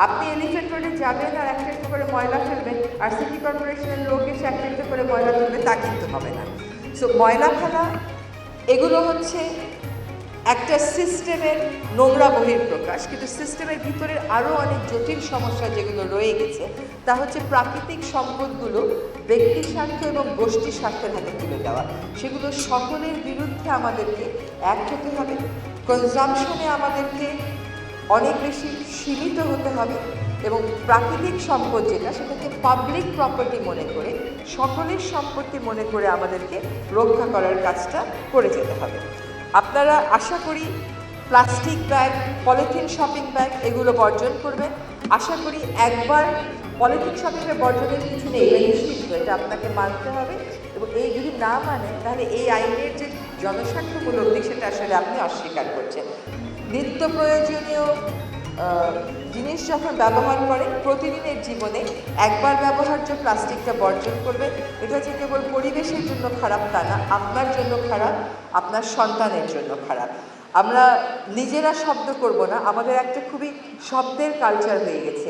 আপনি এলিফ্যান্ট রোডে যাবেন আর একটা একটা করে ময়লা ফেলবেন, আর সিটি কর্পোরেশনের লোক এসে একটা একটা করে ময়লা তুলবে, তা কিন্তু হবে না। সো ময়লা ফেলা এগুলো হচ্ছে একটা সিস্টেমের নোংরা বহিঃপ্রকাশ, কিন্তু সিস্টেমের ভিতরের আরও অনেক জটিল সমস্যা যেগুলো রয়ে গেছে তা হচ্ছে প্রাকৃতিক সম্পদগুলো ব্যক্তি স্বার্থ এবং গোষ্ঠী স্বার্থের হাতে তুলে দেওয়া। সেগুলো সকলের বিরুদ্ধে আমাদেরকে এক হতে হবে, কনজামশনে আমাদেরকে অনেক বেশি সীমিত হতে হবে এবং প্রাকৃতিক সম্পদ যেটা সেটাকে পাবলিক প্রপার্টি মনে করে, সকলের সম্পত্তি মনে করে আমাদেরকে রক্ষা করার কাজটা করে যেতে হবে। আপনারা আশা করি plastic bag, polythene shopping bag এগুলো বর্জন করবেন। আশা করি একবার পলিথিন শপিংয়ে বর্জনের কিছু নেই, নিশ্চিত এটা আপনাকে মানতে হবে, এবং এই যদি না মানেন তাহলে এই আইনের যে জনস্বার্থমূলক দিক সেটা আসলে আপনি অস্বীকার করছেন। নিত্য প্রয়োজনীয় জিনিস যখন ব্যবহার করেন প্রতিদিনের জীবনে একবার ব্যবহার্য প্লাস্টিকটা বর্জন করবে। এটা যে কেবল পরিবেশের জন্য খারাপ তা না, আপনার জন্য খারাপ, আপনার সন্তানের জন্য খারাপ। আমরা নিজেরা শব্দ করব না, আমাদের একটা খুবই শব্দের কালচার হয়ে গেছে।